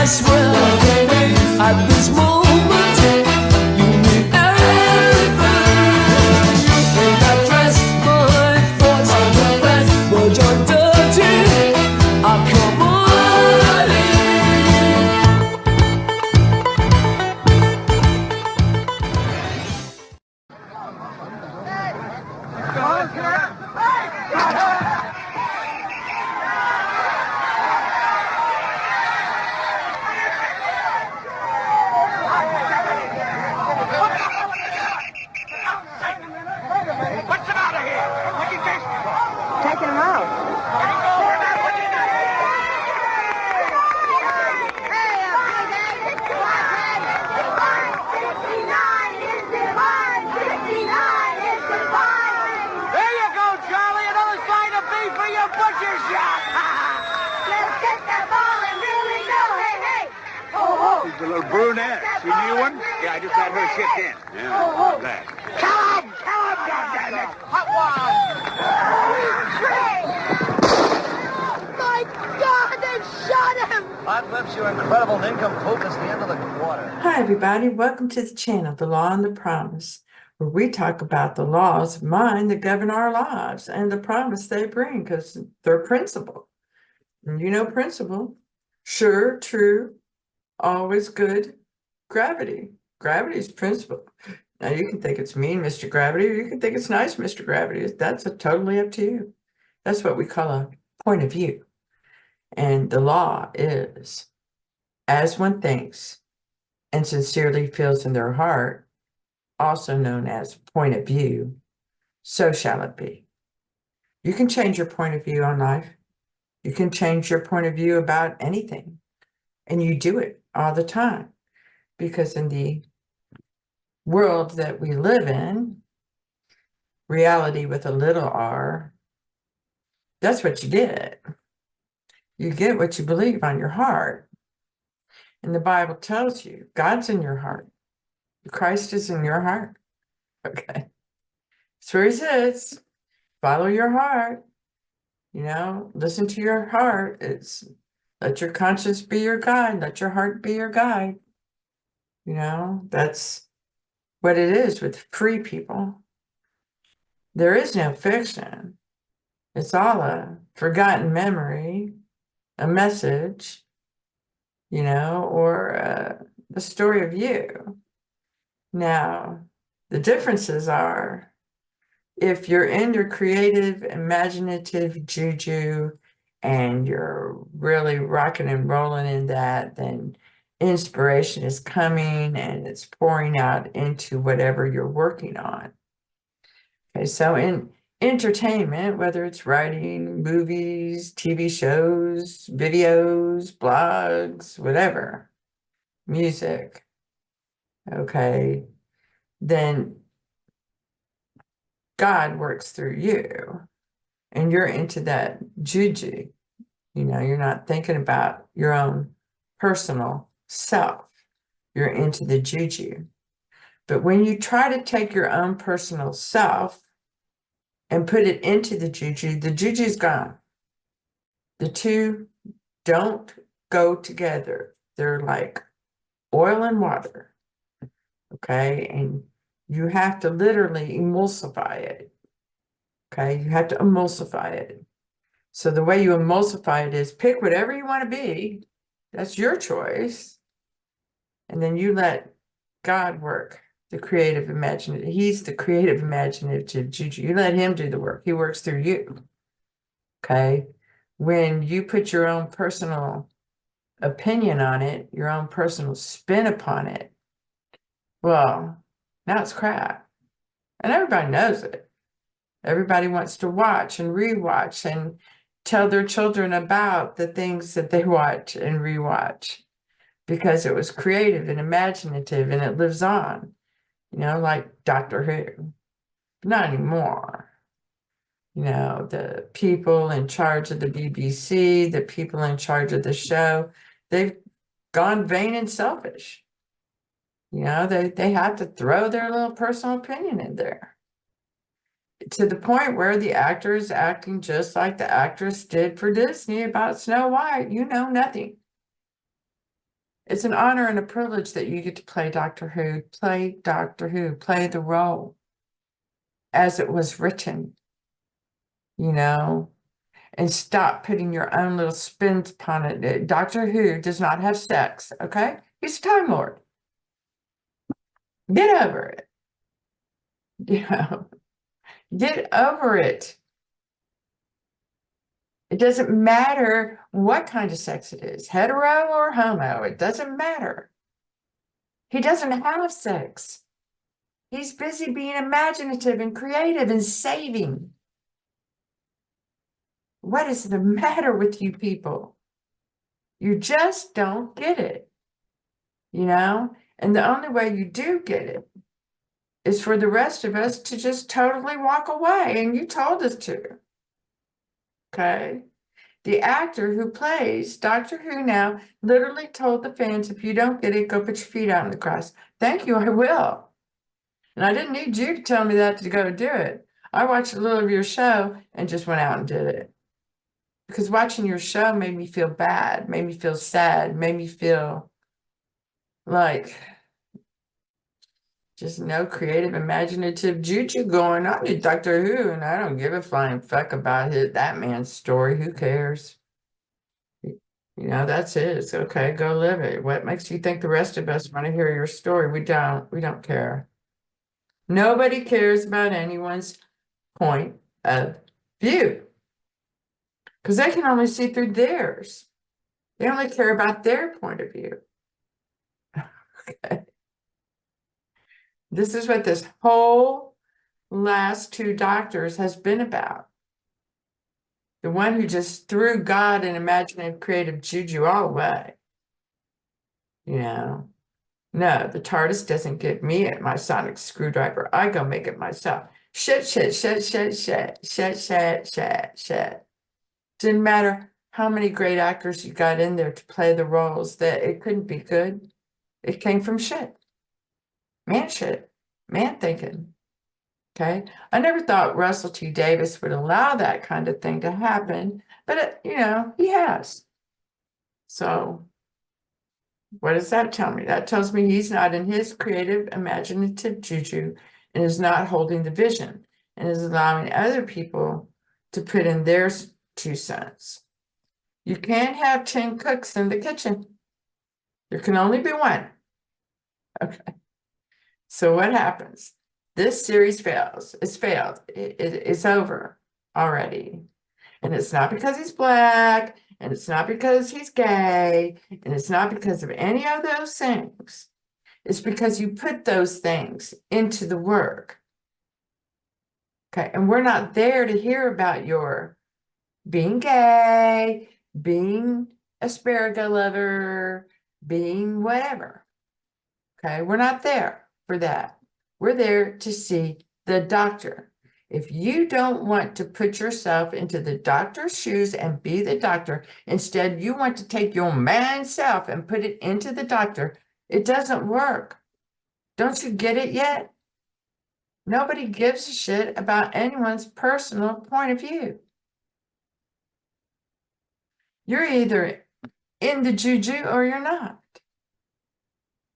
I swear, at this moment, you mean everything. In that dress, my thoughts are the best, but you're dirty. I'll come on. Taking him out. There you go, Charlie. Another sign of beef for your butcher shop. Let's get that ball and really go. Hey, hey. Oh, She's the little brunette. She new one? Yeah, I just had her shipped in. Yeah, glad. Come, goddammit. Hot one. my God, they shot him. Hot lips, your incredible nincompoop is the end of the quarter. Hi, everybody. Welcome to the channel, The Law and the Promise, where we talk about the laws of mind that govern our lives and the promise they bring, because they're principle. And you know principle. Sure, true, always good. Gravity. Gravity is principle. Now, you can think it's mean, Mr. Gravity, or you can think it's nice, Mr. Gravity. That's totally up to you. That's what we call a point of view. And the law is, as one thinks and sincerely feels in their heart, also known as point of view, so shall it be. You can change your point of view on life. You can change your point of view about anything. And you do it all the time. Because in the world that we live in, reality with a little r, that's what you get. You get what you believe on your heart. And the Bible tells you God's in your heart. Christ is in your heart. Okay. That's where he says, follow your heart. You know, listen to your heart. It's let your conscience be your guide. Let your heart be your guide. You know, that's what it is with free people. There is no fiction. It's all a forgotten memory, a message, you know, or the story of you. Now, the differences are, if you're in your creative, imaginative juju and you're really rocking and rolling in that, then inspiration is coming and it's pouring out into whatever you're working on. Okay, so in entertainment, whether it's writing, movies, TV shows, videos, blogs, whatever, music, okay, then God works through you and you're into that juju. You know, you're not thinking about your own personal self. You're into the juju. But when you try to take your own personal self and put it into the juju's gone. The two don't go together. They're like oil and water. Okay, and you have to literally emulsify it. Okay, you have to emulsify it. So the way you emulsify it is pick whatever you want to be. That's your choice. And then you let God work, the creative imaginative. He's the creative imaginative juju. You let him do the work. He works through you. Okay, when you put your own personal opinion on it, your own personal spin upon it, well, now it's crap. And everybody knows it. Everybody wants to watch and rewatch and tell their children about the things that they watch and rewatch because it was creative and imaginative and it lives on, you know, like Doctor Who. Not anymore. You know, the people in charge of the BBC, the people in charge of the show, they've gone vain and selfish. You know, they have to throw their little personal opinion in there. To the point where the actor is acting just like the actress did for Disney about Snow White. You know nothing. It's an honor and a privilege that you get to play Doctor Who, play the role as it was written, and stop putting your own little spins upon it. Doctor Who does not have sex, okay? He's a Time Lord. Get over it. Get over it. It doesn't matter what kind of sex it is, hetero or homo, it doesn't matter. He doesn't have sex. He's busy being imaginative and creative and saving. What is the matter with you people? You just don't get it, And the only way you do get it is for the rest of us to just totally walk away, and you told us to. Okay? The actor who plays Doctor Who now literally told the fans, if you don't get it, go put your feet out in the grass. Thank you, I will. And I didn't need you to tell me that to go do it. I watched a little of your show and just went out and did it. Because watching your show made me feel bad, made me feel sad, made me feel like just no creative, imaginative juju going on in Doctor Who, and I don't give a flying fuck about that man's story. Who cares? That's his. Okay, go live it. What makes you think the rest of us want to hear your story? We don't care. Nobody cares about anyone's point of view because they can only see through theirs. They only care about their point of view. Okay. This is what this whole last 2 doctors has been about. The one who just threw God and imaginative creative juju all away. No, the TARDIS doesn't give me my sonic screwdriver. I go make it myself. Shit. Didn't matter how many great actors you got in there to play the roles, that it couldn't be good. It came from shit. Man thinking. Okay. I never thought Russell T. Davies would allow that kind of thing to happen, but he has. So what does that tell me? That tells me he's not in his creative, imaginative juju and is not holding the vision and is allowing other people to put in their 2 cents. You can't have 10 cooks in the kitchen. There can only be one. Okay. So what happens? This series fails. It's failed. It's over already. And it's not because he's black, and it's not because he's gay, and it's not because of any of those things. It's because you put those things into the work. Okay, and we're not there to hear about your being gay, being asparagus lover, being whatever. Okay, we're not there for that. We're there to see the doctor. If you don't want to put yourself into the doctor's shoes and be the doctor, instead you want to take your man self and put it into the doctor, it doesn't work. Don't you get it yet? Nobody gives a shit about anyone's personal point of view. You're either in the juju or you're not.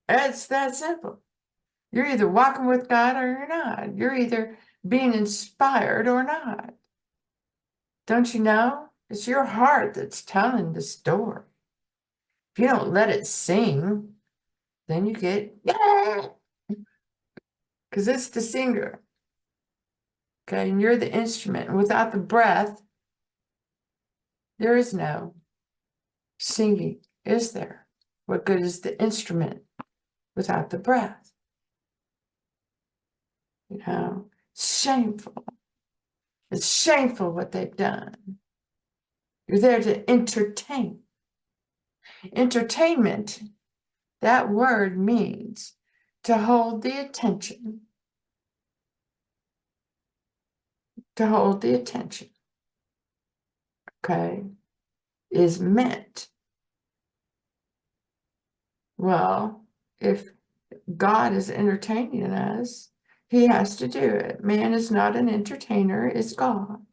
It's that simple. You're either walking with God or you're not. You're either being inspired or not. Don't you know? It's your heart that's telling the story. If you don't let it sing, then you get, yeah, because it's the singer. Okay, and you're the instrument. And without the breath, there is no singing, is there? What good is the instrument without the breath? Shameful. It's shameful what they've done. You're there to entertain. Entertainment, that word means to hold the attention. To hold the attention, okay, is meant. Well, if God is entertaining us, he has to do it. Man is not an entertainer, it's God.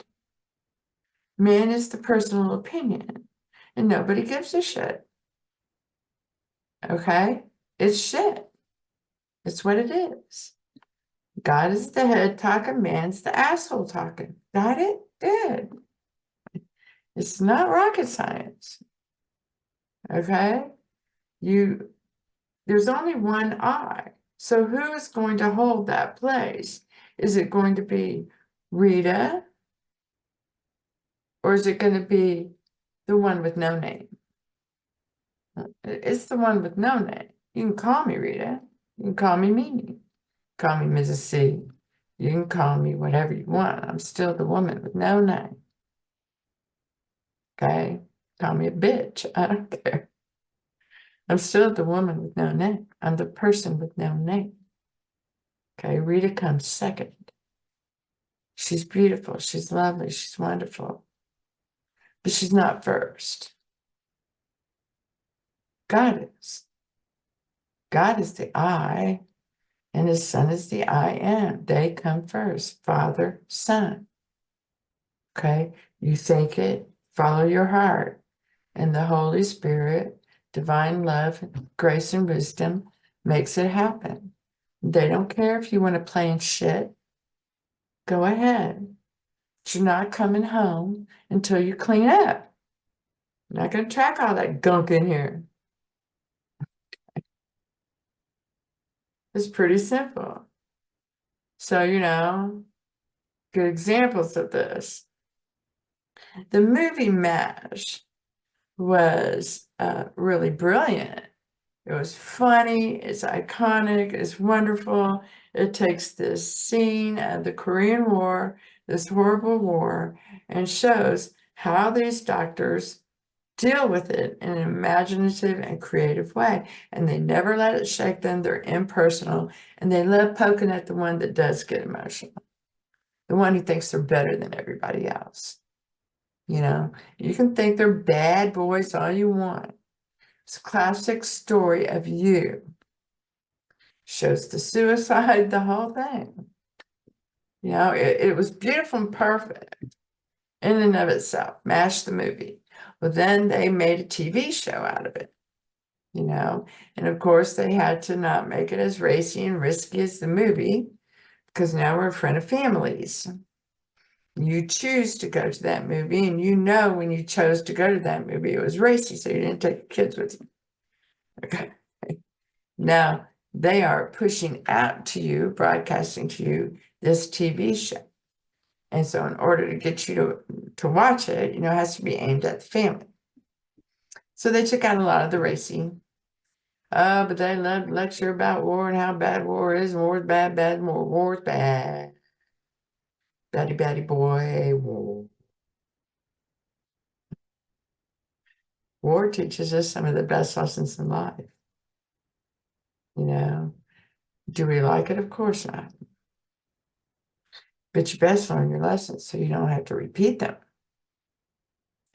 Man is the personal opinion, and nobody gives a shit. Okay? It's shit. It's what it is. God is the head talking, man's the asshole talking. Got it? Good. It's not rocket science. Okay? There's only one I. So who is going to hold that place? Is it going to be Rita? Or is it going to be the one with no name? It's the one with no name. You can call me Rita. You can call me Mimi. Call me Mrs. C. You can call me whatever you want. I'm still the woman with no name. Okay? Call me a bitch. I don't care. I'm still the woman with no name. I'm the person with no name. Okay? Rita comes second. She's beautiful. She's lovely. She's wonderful. But she's not first. God is. God is the I, and his son is the I am. They come first. Father, Son. Okay? You think it, follow your heart. And the Holy Spirit, divine love, grace, and wisdom makes it happen. They don't care if you want to play in shit. Go ahead. But you're not coming home until you clean up. I'm not going to track all that gunk in here. It's pretty simple. So, good examples of this. The movie MASH was really brilliant. It was funny, it's iconic, it's wonderful. It takes this scene of the Korean War, this horrible war, and shows how these doctors deal with it in an imaginative and creative way. And they never let it shake them. They're impersonal, and they love poking at the one that does get emotional, the one who thinks they're better than everybody else. You can think they're bad boys all you want. It's a classic story of you. Shows the suicide, the whole thing. It was beautiful and perfect in and of itself. MASH the movie. Well, then they made a TV show out of it. And of course they had to not make it as racy and risky as the movie, because now we're in front of families. You choose to go to that movie, and when you chose to go to that movie, it was racy, so you didn't take your kids with you. Okay. Now, they are pushing out to you, broadcasting to you, this TV show. And so in order to get you to watch it, it has to be aimed at the family. So they took out a lot of the racing. But they love to lecture about war and how bad war is. War's bad, bad, more. War's bad. Batty, batty boy, war. War teaches us some of the best lessons in life. Do we like it? Of course not. But you best learn your lessons so you don't have to repeat them.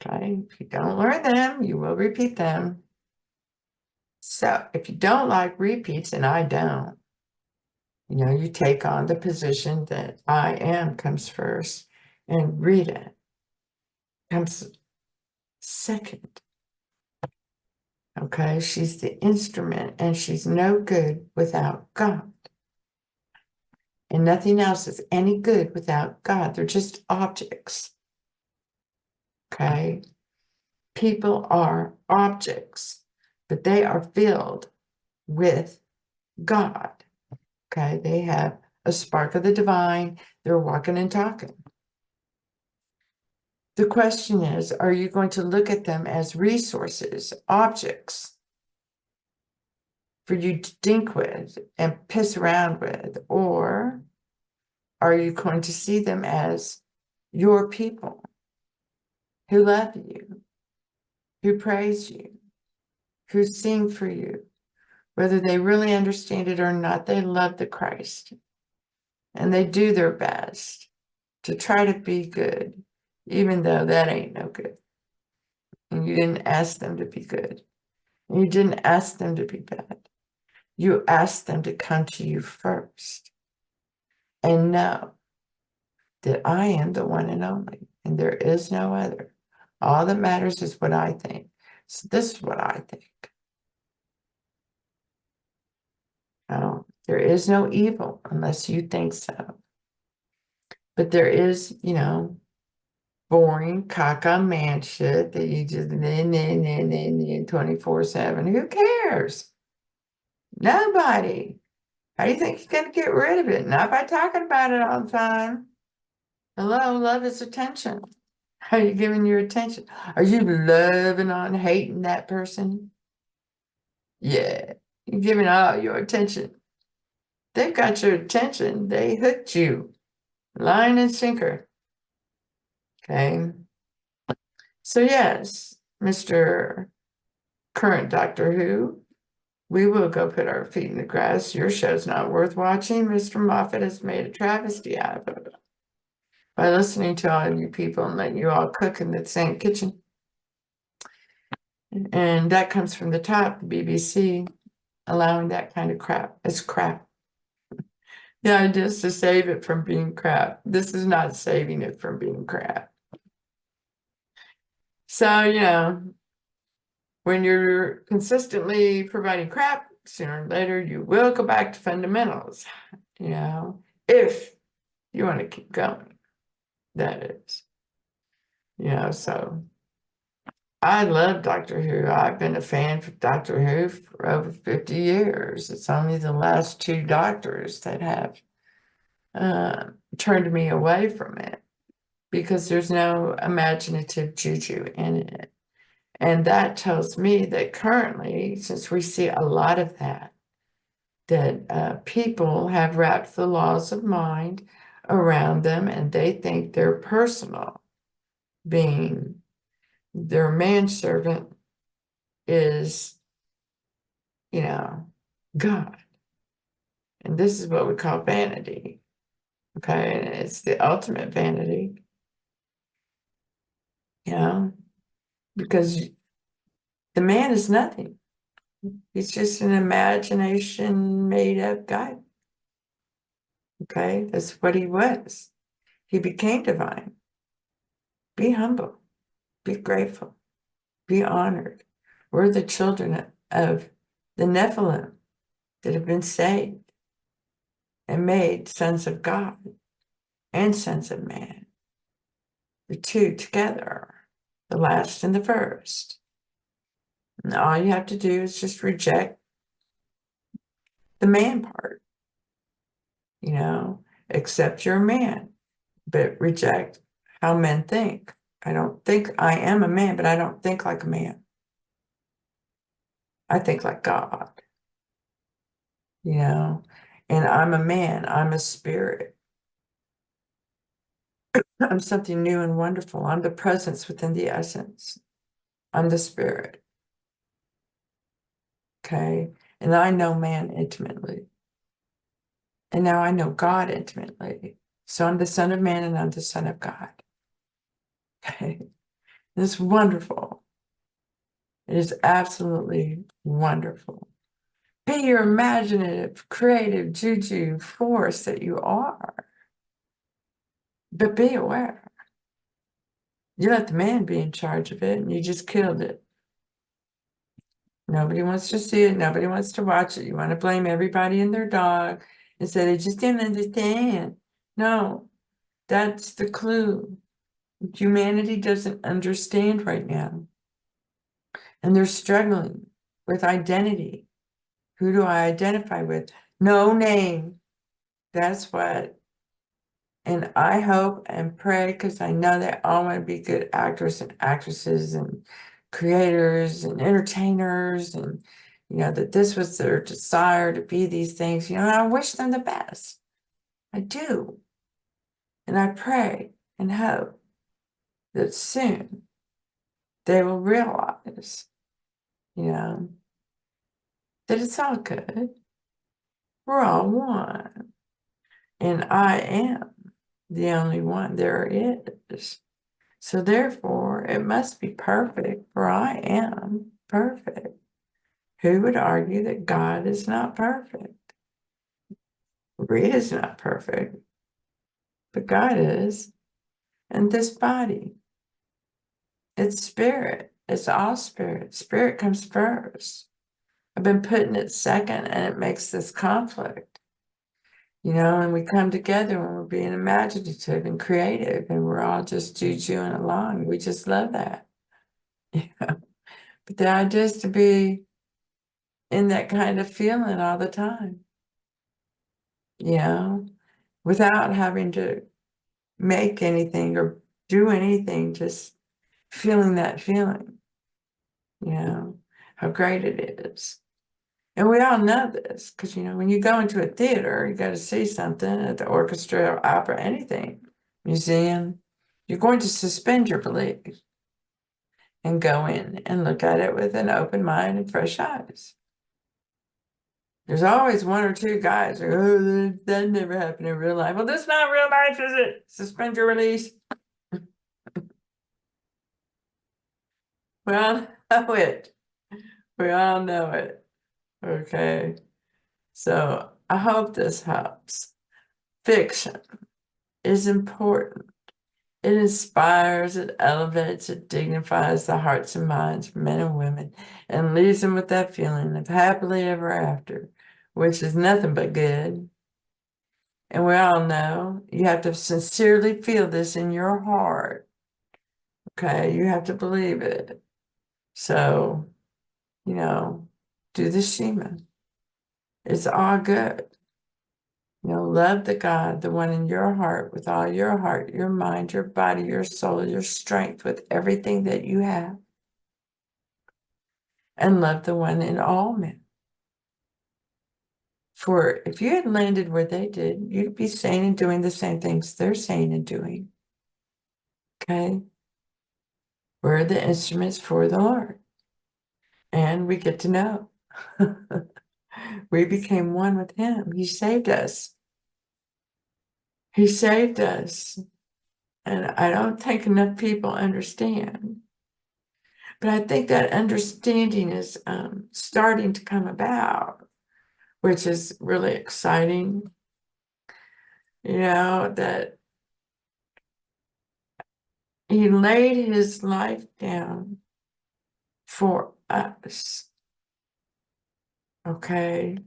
Okay? If you don't learn them, you will repeat them. So if you don't like repeats, and I don't, you take on the position that I am comes first, and Rita comes second. Okay? She's the instrument, and she's no good without God. And nothing else is any good without God. They're just objects. Okay? People are objects, but they are filled with God. Okay? They have a spark of the divine. They're walking and talking. The question is, are you going to look at them as resources, objects for you to dink with and piss around with? Or are you going to see them as your people who love you, who praise you, who sing for you? Whether they really understand it or not, they love the Christ. And they do their best to try to be good, even though that ain't no good. And you didn't ask them to be good. And you didn't ask them to be bad. You asked them to come to you first and know that I am the one and only, and there is no other. All that matters is what I think. So this is what I think. Oh, there is no evil unless you think so. But there is, boring caca man shit that you just 24/7. Who cares? Nobody. How do you think you're going to get rid of it? Not by talking about it all the time. Hello, love is attention. How are you giving your attention? Are you loving on hating that person? Yeah, you're giving all your attention. They've got your attention. They hooked you, line and sinker. Okay. So yes, Mr. Current Doctor Who, we will go put our feet in the grass. Your show's not worth watching. Mr. Moffat has made a travesty out of it by listening to all you people and letting you all cook in the same kitchen. And that comes from the top, the BBC, allowing that kind of crap. It's crap. Yeah, just to save it from being crap. This is not saving it from being crap. So, when you're consistently providing crap, sooner or later you will go back to fundamentals, if you want to keep going, that is. So I love Doctor Who. I've been a fan of Doctor Who for over 50 years. It's only the last 2 doctors that have turned me away from it because there's no imaginative juju in it. And that tells me that currently, since we see a lot of that people have wrapped the laws of mind around them and they think their personal being, their manservant is, God. And this is what we call vanity. Okay, and it's the ultimate vanity, because the man is nothing. He's just an imagination made up guy. Okay, that's what he was. He became divine. Be humble, be grateful, be honored. We're the children of the Nephilim that have been saved and made sons of God and sons of man. The two together, the last and the first. And all you have to do is just reject the man part, accept you're a man, but reject how men think. I don't think I am a man, but I don't think like a man. I think like God, and I'm a man, I'm a spirit. I'm something new and wonderful. I'm the presence within the essence. I'm the spirit. Okay. And I know man intimately. And now I know God intimately. So I'm the son of man and I'm the son of God. Okay. It's wonderful. It is absolutely wonderful. Be your imaginative, creative, juju force that you are. But be aware. You let the man be in charge of it and you just killed it. Nobody wants to see it. Nobody wants to watch it. You want to blame everybody and their dog and say they just didn't understand. No, that's the clue. Humanity doesn't understand right now. And they're struggling with identity. Who do I identify with? No name. That's what. And I hope and pray, because I know they all want to be good actors and actresses and creators and entertainers, and that this was their desire to be these things. I wish them the best. I do. And I pray and hope that soon they will realize, that it's all good. We're all one. And I am the only one there is. So therefore, it must be perfect, for I am perfect. Who would argue that God is not perfect? Rita is not perfect, but God is. And this body, it's spirit. It's all spirit. Spirit comes first. I've been putting it second, and it makes this conflict. And we come together when we're being imaginative and creative, and we're all just chewing along. We just love that. But the idea is to be in that kind of feeling all the time, without having to make anything or do anything, just feeling that feeling, how great it is. And we all know this because, when you go into a theater, you got to see something at the orchestra, opera, anything, museum, you're going to suspend your belief and go in and look at it with an open mind and fresh eyes. There's always one or two guys who, oh, that never happened in real life. Well, this is not real life, is it? Suspend your release. We all know it. We all know it. Okay. So I hope this helps. Fiction is important. It inspires, it elevates, it dignifies the hearts and minds of men and women and leaves them with that feeling of happily ever after, which is nothing but good. And we all know you have to sincerely feel this in your heart. Okay, you have to believe it. So, do the Shema. It's all good. Love the God, the one in your heart, with all your heart, your mind, your body, your soul, your strength, with everything that you have. And love the one in all men. For if you had landed where they did, you'd be saying and doing the same things they're saying and doing. Okay? We're the instruments for the Lord. And we get to know. We became one with him. He saved us. He saved us. And I don't think enough people understand. But I think that understanding is starting to come about, which is really exciting. That he laid his life down for us. Okay?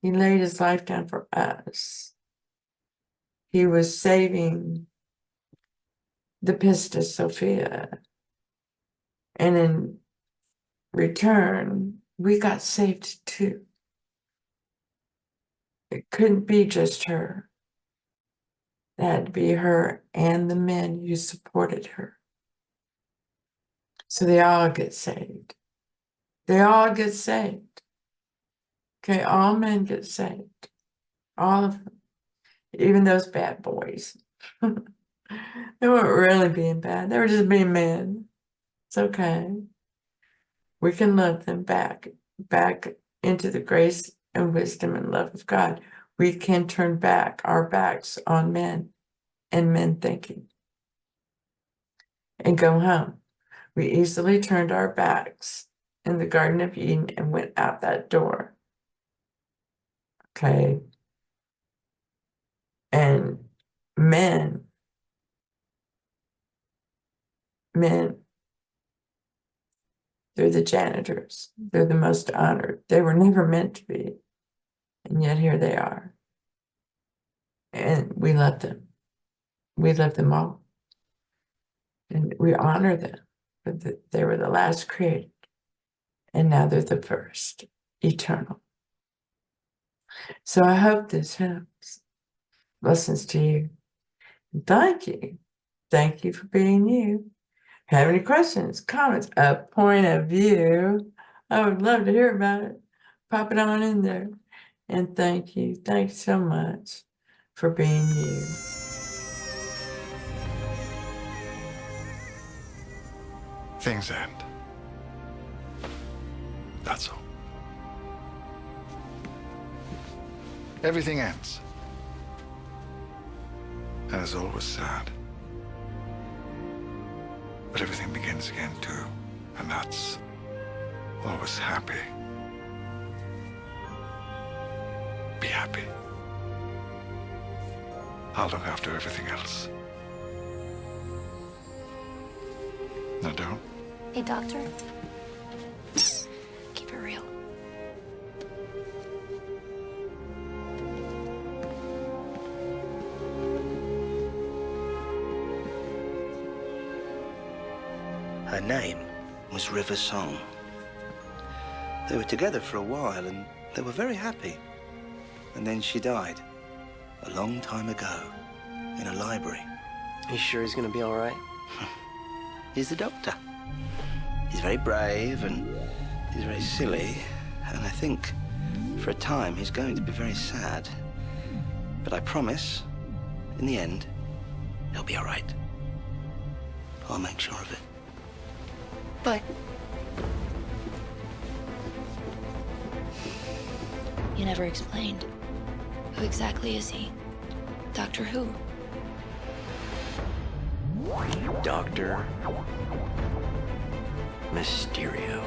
He laid his life down for us. He was saving the Pistis Sophia. And in return, we got saved too. It couldn't be just her. It had to be her and the men who supported her. So they all get saved. They all get saved. Okay, all men get saved. All of them. Even those bad boys. They weren't really being bad. They were just being men. It's okay. We can love them back into the grace and wisdom and love of God. We can turn back our backs on men and men thinking and go home. We easily turned our backs in the Garden of Eden and went out that door. Okay. And men, they're the janitors. They're the most honored. They were never meant to be. And yet here they are. And we love them. We love them all. And we honor them. But they were the last created. And now they're the first, eternal. So I hope this helps. Blessings to you. And thank you. Thank you for being you. Have any questions, comments, a point of view? I would love to hear about it. Pop it on in there. And thank you. Thank you so much for being you. Things end. That's all. Everything ends. And it's always sad. But everything begins again too. And that's always happy. Be happy. I'll look after everything else. No, don't. Hey, doctor. Her name was River Song. They were together for a while and they were very happy. And then she died a long time ago in a library. You sure he's gonna be all right? He's the doctor. He's very brave and he's very silly. And I think for a time he's going to be very sad. But I promise, in the end, he'll be all right. I'll make sure of it. Bye. You never explained. Who exactly is he? Doctor Who? Doctor Mysterio.